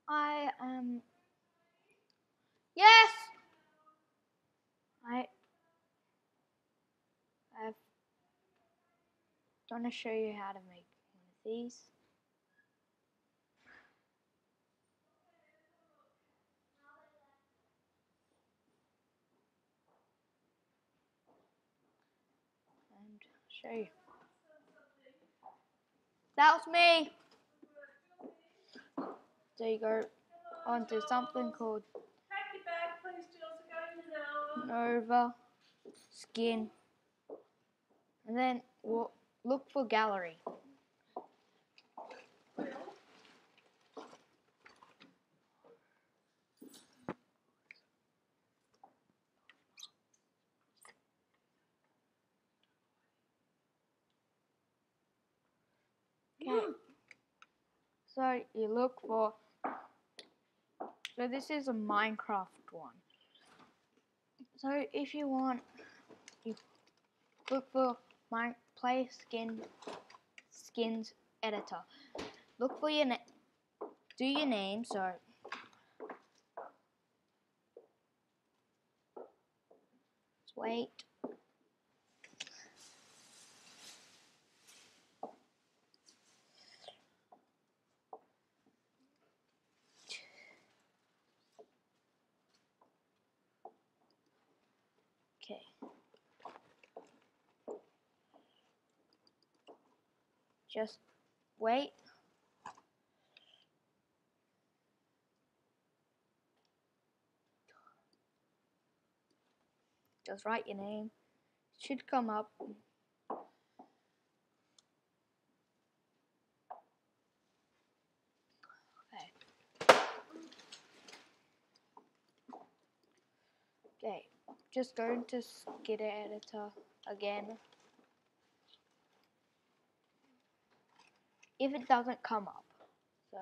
I am. Yes! I've going to show you how to make one of these. And show you. That was me! So you go onto something called Nova Skin. And then we'll look for gallery. Okay. So you look for. So this is a Minecraft one. So if you want, you look for my play skins editor. Look for your do your name. So just wait. Okay. Just wait. Just write your name. It should come up. Okay. Okay. Just go into Skid Editor again. If it doesn't come up, so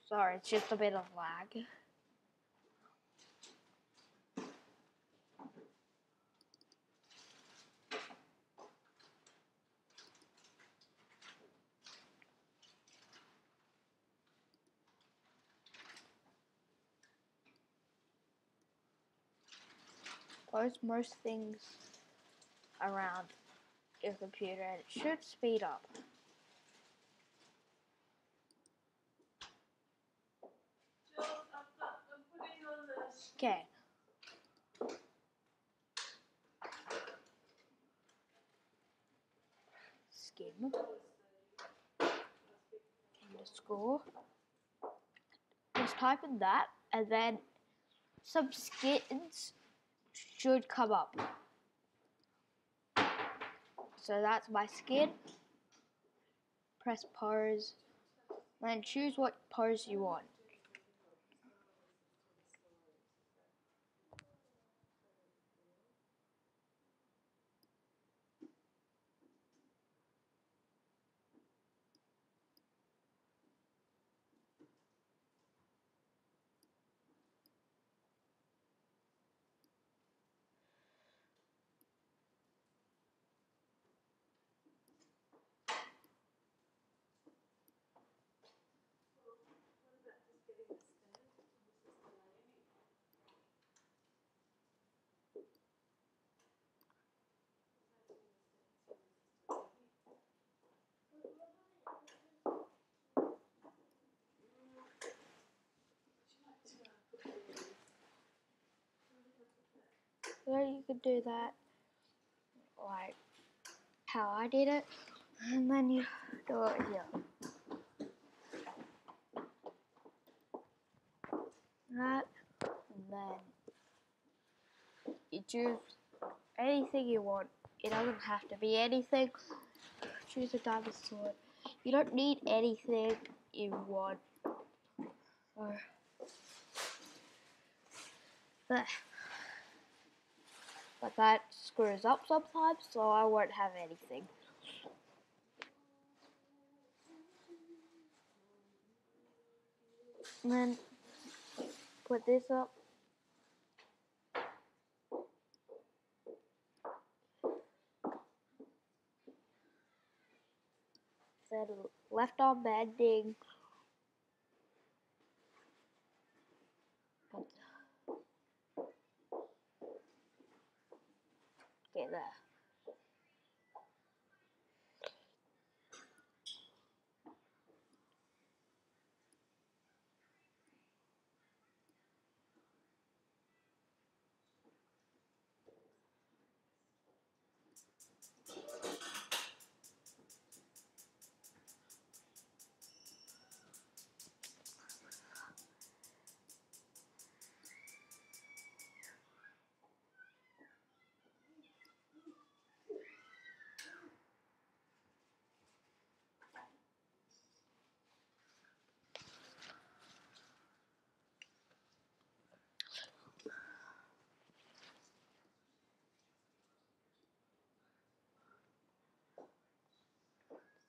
sorry, it's just a bit of lag. Close most things around your computer and it should speed up. Okay. Skin. Underscore. Just type in that and then some skins should come up. So that's my skin. Press pose. Then choose what pose you want. So you could do that like how I did it, and then you do it here. That, and then you choose anything you want. It doesn't have to be anything. Choose a diamond sword. You don't need anything you want. But that screws up sometimes, so I won't have anything. And then put this up. then left arm bending. Okay, there.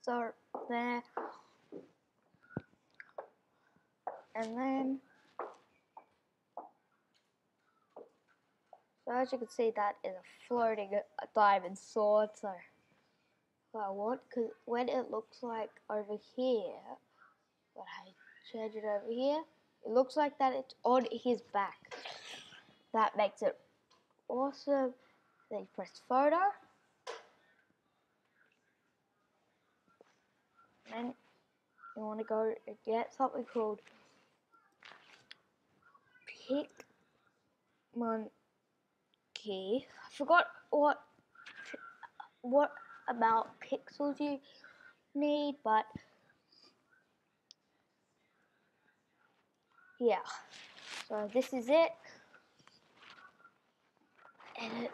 So there, and then, so as you can see, that is a floating diamond sword. So what I want, because when it looks like over here, when I change it over here, it looks like that it's on his back. That makes it awesome. Then you press photo, and you want to go and get something called Pic Monkey. I forgot what amount pixels you need, but yeah. So this is it. Edit.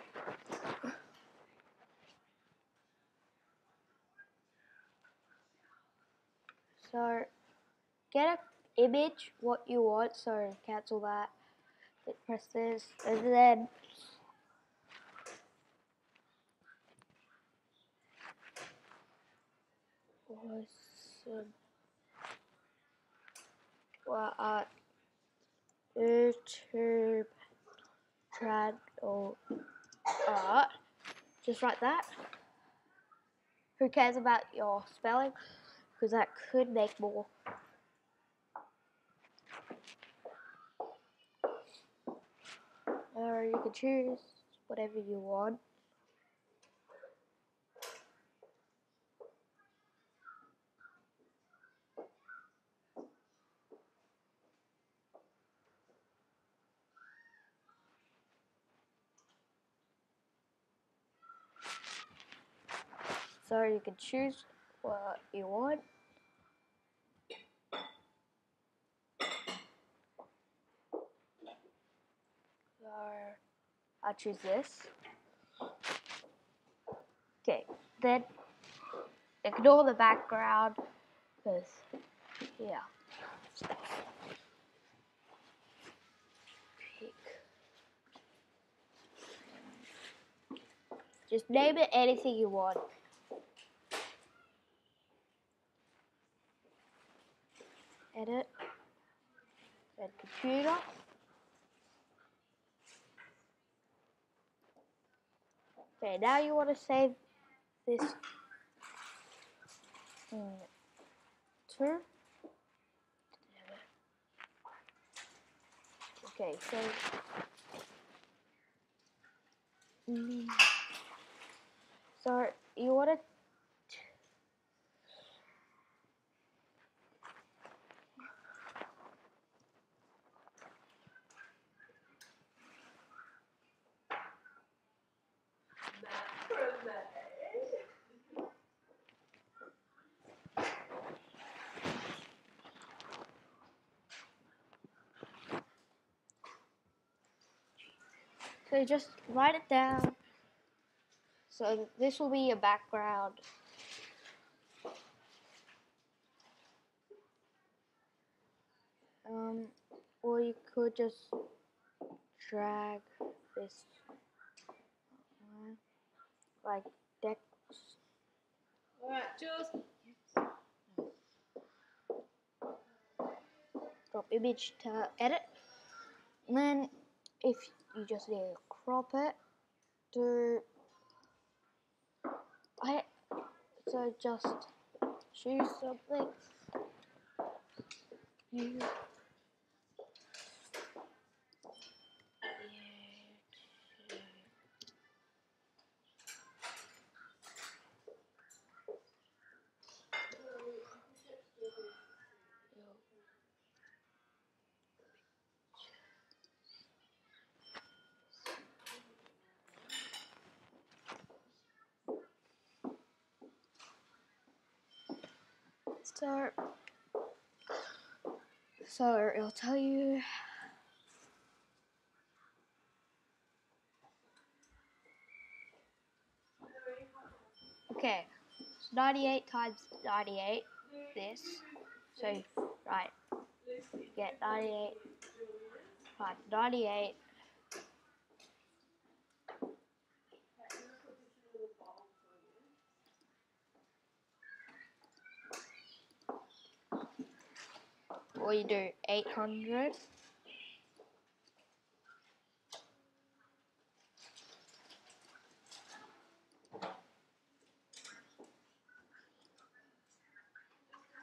So get an image what you want. So cancel that. Press this, and then awesome. What YouTube channel art. Just write that. Who cares about your spelling? Because that could make more. Or you can choose whatever you want. So you can choose what you want. So I'll choose this. Okay, then ignore the background because, yeah. Just name it anything you want. Edit. Then computer. Okay, now you want to save this to. Okay, so so you want to so just write it down. So this will be your background. Or you could just drag this like text. Alright, Jules. Drop image to edit. And then if you just need to crop it to so just choose something. You. So it'll tell you. Okay, so 98 times 98, this. So, right, get 98 times 98. Or you do 800.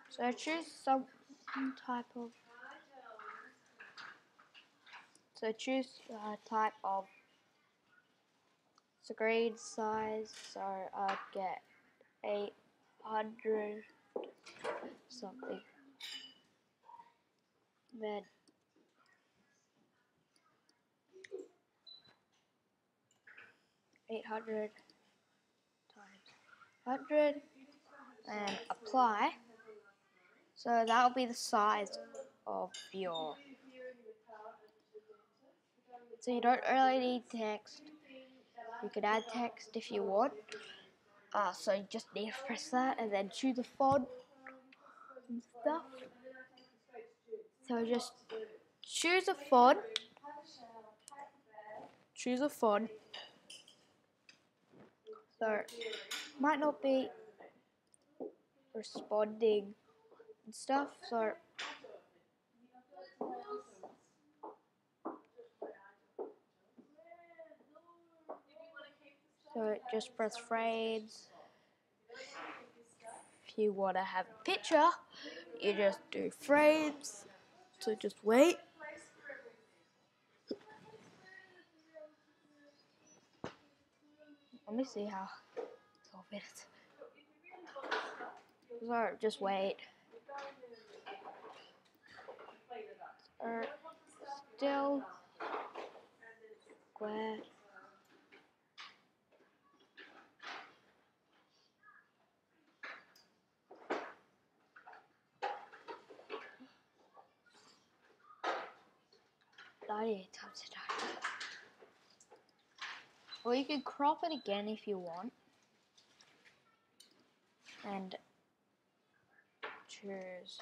So choose some type of. So choose type of screen size. So I'd get 800 something. Then 800 times 100 and apply. So that'll be the size of your. So you don't really need text. You can add text if you want. So you just need to press that and then choose a font and stuff. So just choose a font. Choose a font. So might not be responding and stuff. So just press frames. If you want to have a picture, you just do frames. So just wait. Let me see how 12 minutes. So just wait. Still square. Times it out. Or you can crop it again if you want. And choose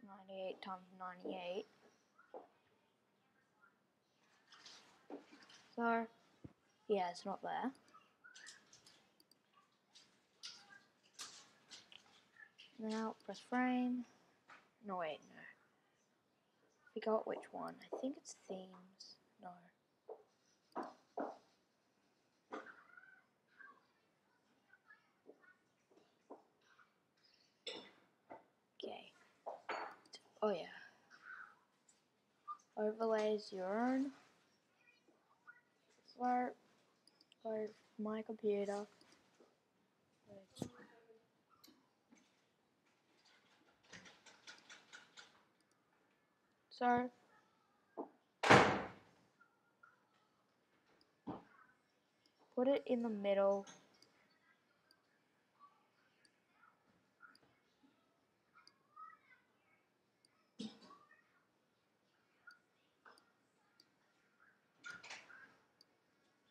98 times 98. So, yeah, it's not there. Now press frame. No, wait, no. Forgot which one. I think it's themes. No. Okay. Oh, yeah. Overlays your own. Or my computer. So, put it in the middle.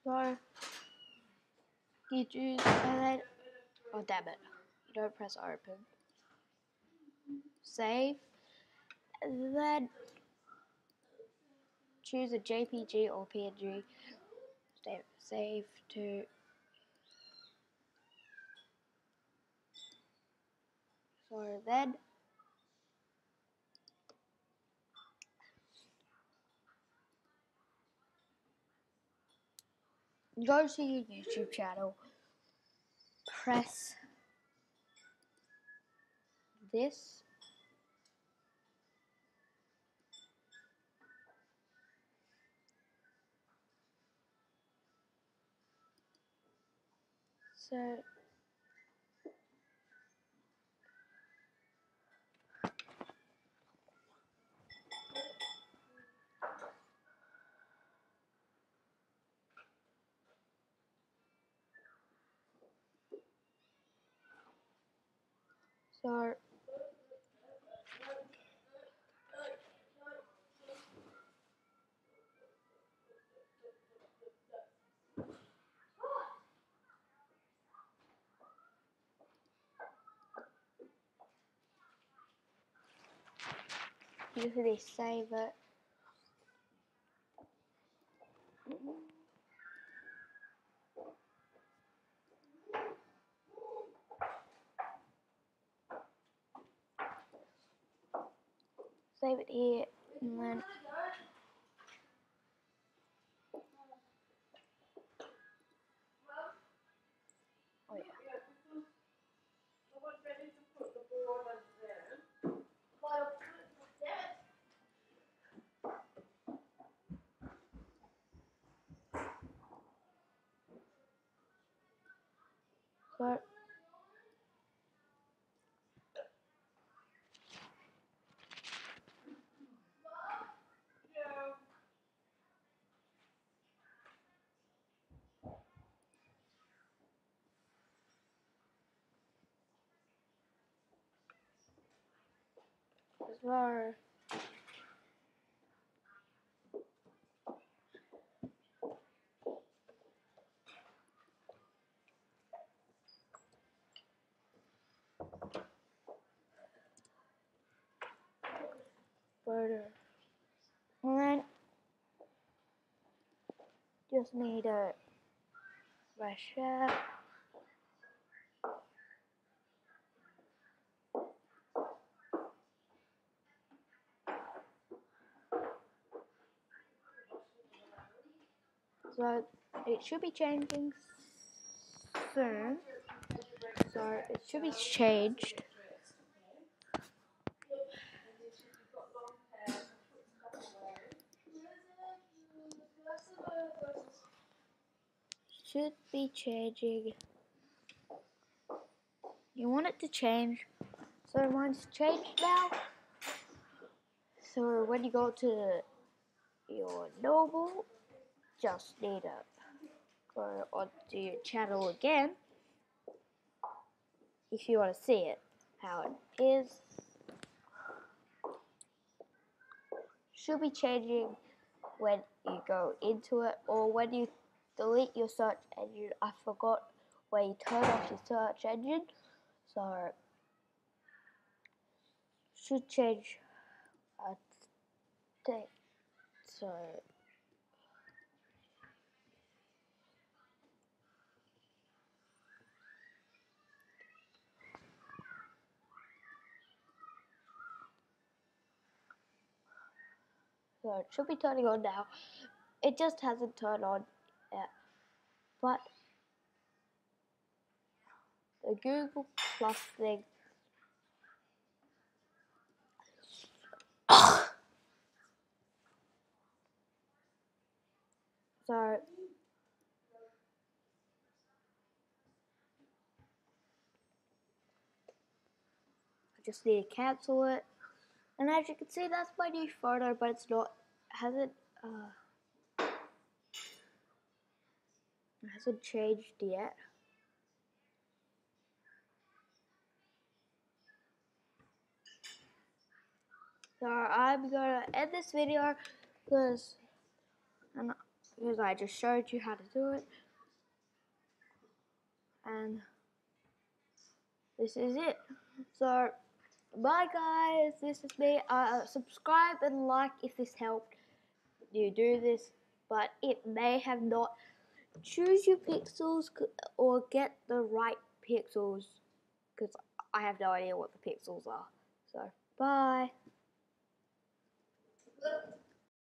So, you choose, and then, oh damn it, you don't press open. Save, and then choose a JPG or PNG. Save to. So then, go to your YouTube channel, press this. So usually save it. Save it here, and then oh yeah. So so photo. And then just need a brush up. So it should be changing soon. So it should be changed. Should be changing. You want it to change. So mine's changed now. So when you go to your normal, just need to go onto your channel again if you want to see it how it is. Should be changing when you go into it or when you delete your search engine. I forgot where you turn off your search engine, so should change. I think so. So it should be turning on now. It just hasn't turned on yet. But the Google Plus thing. So I just need to cancel it. And as you can see, that's my new photo, but it's not, hasn't changed yet. So I'm gonna end this video because I just showed you how to do it, and this is it. So bye guys, this is me. Subscribe and like if this helped you do this, but it may have not. Choose your pixels or get the right pixels, because I have no idea what the pixels are. So bye.